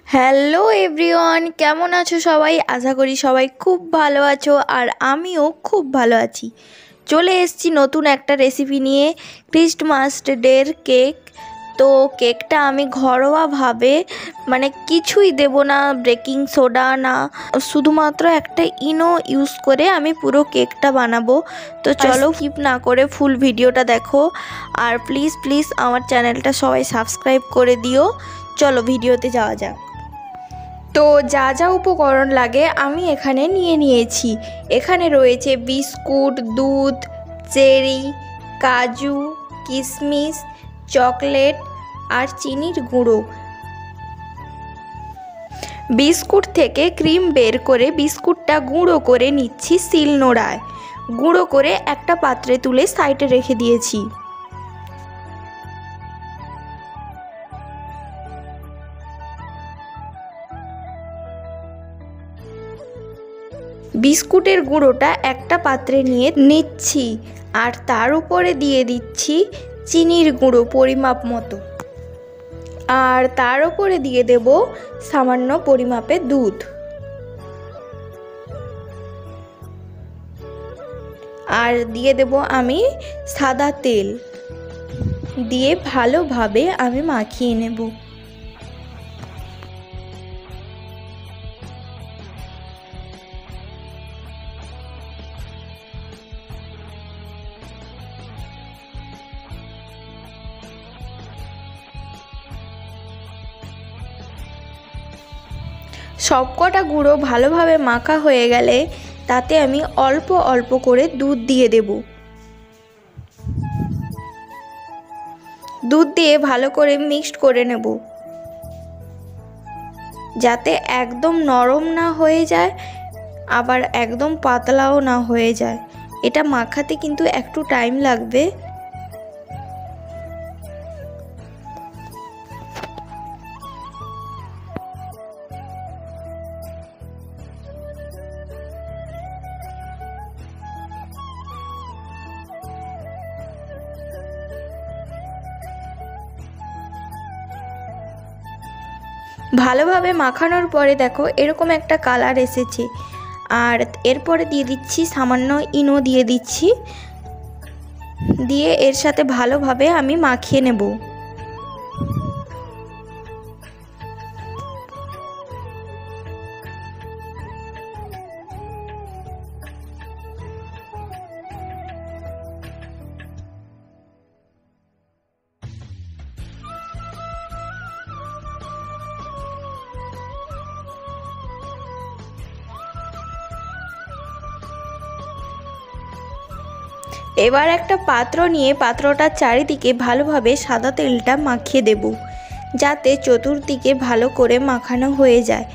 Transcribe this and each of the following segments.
Hello everyone, কেমন আছো সবাই? আশা করি সবাই খুব ভালো আছো আর আমিও খুব ভালো আছি। চলে এসেছি নতুন একটা রেসিপি নিয়ে, ক্রিসমাস ডের কেক। তো কেকটা আমি ঘরোয়াভাবে কিছুই দেব না, বেকিং সোডা না, শুধুমাত্র একটা ইনো ইউজ করে আমি পুরো কেকটা বানাবো। তো চলো স্কিপ না করে ফুল ভিডিওটা দেখো আর প্লিজ প্লিজ আমার চ্যানেলটা সবাই সাবস্ক্রাইব করে দিও। চলো ভিডিওতে যাওয়া যাক। তো যা যা উপকরণ লাগে আমি এখানে নিয়ে নিয়েছি। এখানে রয়েছে বিস্কুট, দুধ, চেরি, কাজু, কিশমিশ, চকলেট আর চিনির গুঁড়ো। বিস্কুট থেকে ক্রিম বের করে বিস্কুটটা গুঁড়ো করে নিচ্ছি শিলনোড়ায়। গুঁড়ো করে একটা পাত্রে তুলে সাইডে রেখে দিয়েছি। বিস্কুটের গুঁড়োটা একটা পাত্রে নিয়ে নিচ্ছি আর তার উপরে দিয়ে দিচ্ছি চিনির গুঁড়ো পরিমাপ মতো, আর তার উপরে দিয়ে দেব সামান্য পরিমাপে দুধ, আর দিয়ে দেব আমি সাদা তেল। দিয়ে ভালোভাবে আমি মাখিয়ে নেব। সবকটা গুঁড়ো ভালোভাবে মাখা হয়ে গেলে তাতে আমি অল্প অল্প করে দুধ দিয়ে দেব। দুধ দিয়ে ভালো করে মিক্সড করে নেব, যাতে একদম নরম না হয়ে যায় আবার একদম পাতলাও না হয়ে যায়। এটা মাখাতে কিন্তু একটু টাইম লাগবে। ভালোভাবে মাখানোর পরে দেখো এরকম একটা কালার এসেছে। আর এরপরে দিয়ে দিচ্ছি সামান্য ইনো দিয়ে দিচ্ছি, দিয়ে এর সাথে ভালোভাবে আমি মাখিয়ে নেব। এবার একটা পাত্র নিয়ে পাত্রটার চারিদিকে ভালোভাবে সাদা তেলটা মাখিয়ে দেব, যাতে চতুর্দিকে ভালো করে মাখানো হয়ে যায়।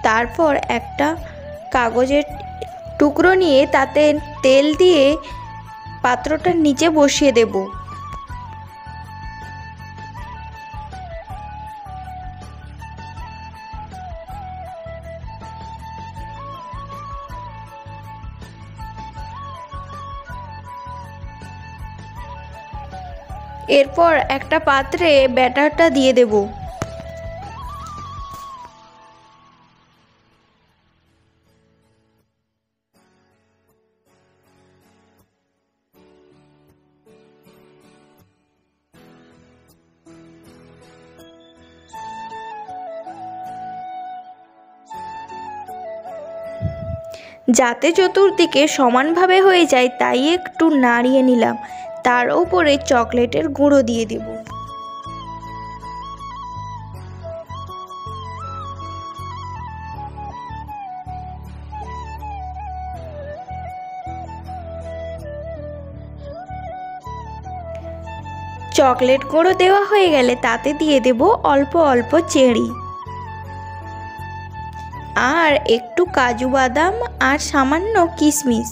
তারপর একটা কাগজের টুকরো নিয়ে তাতে তেল দিয়ে পাত্রটার নিচে বসিয়ে দেব। এরপর একটা পাত্রে ব্যাটারটা দিয়ে দেব। যাতে চতুর্দিকে সমানভাবে হয়ে যায় তাই একটু নাড়িয়ে নিলাম। তার উপরে চকলেটের গুঁড়ো দিয়ে দেব। চকলেট গুঁড়ো দেওয়া হয়ে গেলে তাতে দিয়ে দেব অল্প অল্প চেরি আর একটু কাজু বাদাম আর সামান্য কিশমিশ।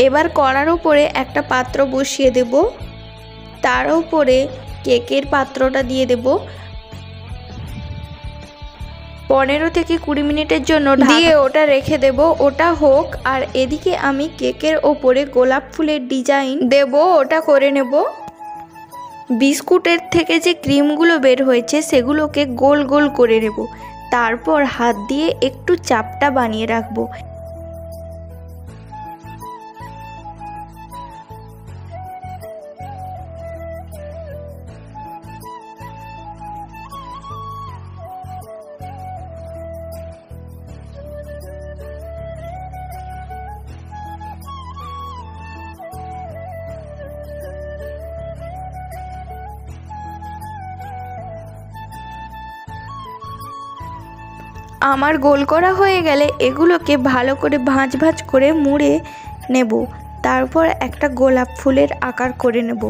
এবার কড়ার উপরে একটা পাত্র বসিয়ে দেব, তার উপরে কেকের পাত্রটা দিয়ে দেব। 15 থেকে 20 মিনিটের জন্য দিয়ে ওটা রেখে দেব, ওটা হোক। আর এদিকে আমি কেকের ওপরে গোলাপ ফুলের ডিজাইন দেব, ওটা করে নেব। বিস্কুটের থেকে যে ক্রিমগুলো বের হয়েছে সেগুলোকে গোল গোল করে নেব, তারপর হাত দিয়ে একটু চাপটা বানিয়ে রাখবো। আমার গোল করা হয়ে গেলে এগুলোকে ভালো করে ভাঁজ ভাঁজ করে মুড়ে নেব, তারপর একটা গোলাপ ফুলের আকার করে নেব।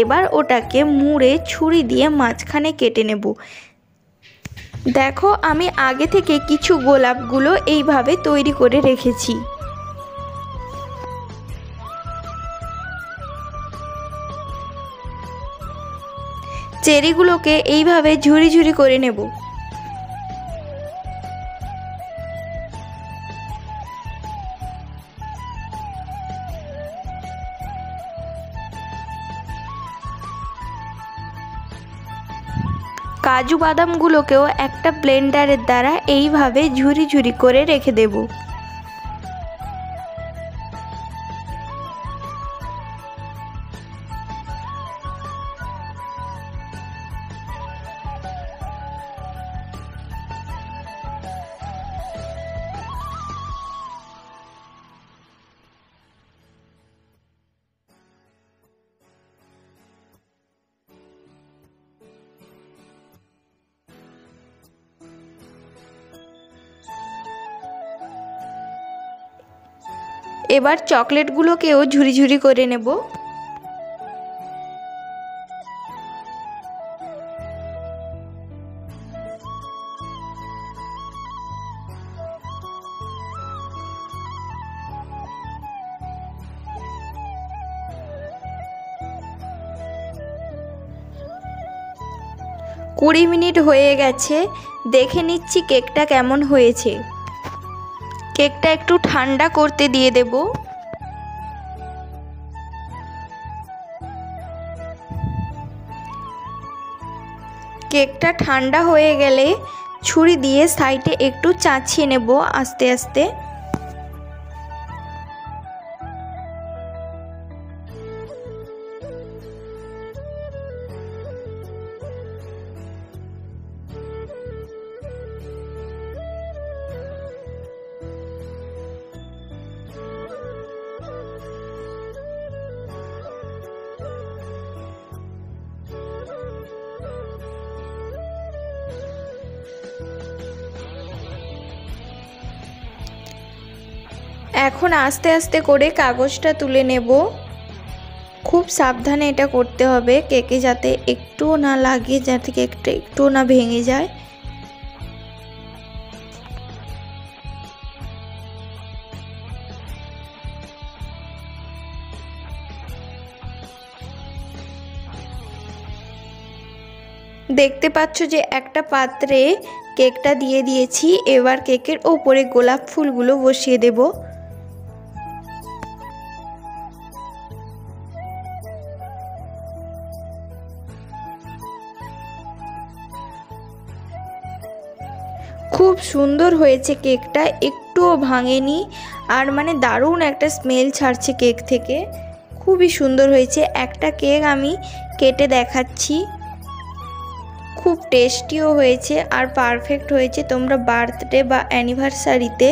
এবার ওটাকে মুড়ে ছুরি দিয়ে মাঝখানে কেটে নেব। দেখো আমি আগে থেকে কিছু গোলাপগুলো এইভাবে তৈরি করে রেখেছি। চেরিগুলোকে এইভাবে ঝুরি ঝুরি করে নেব। কাজু বাদামগুলোকেও একটা ব্লেন্ডারের দ্বারা এইভাবে ঝুরি ঝুরি করে রেখে দেব। এবার চকলেটগুলোকেও ঝুরি ঝুরি করে নেব। কুড়ি মিনিট হয়ে গেছে, দেখে নিচ্ছি কেকটা কেমন হয়েছে। কেকটা একটু ঠান্ডা করতে দিয়ে দেব। কেকটা ঠান্ডা হয়ে গেলে ছুরি দিয়ে সাইডে একটু চাঁচিয়ে নেব আস্তে আস্তে। এখন আস্তে আস্তে করে কাগজটা তুলে নেব। খুব সাবধানে এটা করতে হবে, কেকে যাতে একটুও না লাগে, যাতে কেকটা একটুও না ভেঙে যায়। দেখতে পাচ্ছ যে একটা পাত্রে কেকটা দিয়ে দিয়েছি। এবার কেকের ওপরে গোলাপ ফুলগুলো বসিয়ে দেব। খুব সুন্দর হয়েছে কেকটা, একটুও ভাঙেনি। আর মানে দারুণ একটা স্মেল ছাড়ছে কেক থেকে, খুবই সুন্দর হয়েছে। একটা কেক আমি কেটে দেখাচ্ছি, খুব টেস্টিও হয়েছে আর পারফেক্ট হয়েছে। তোমরা বার্থডে বা অ্যানিভার্সারিতে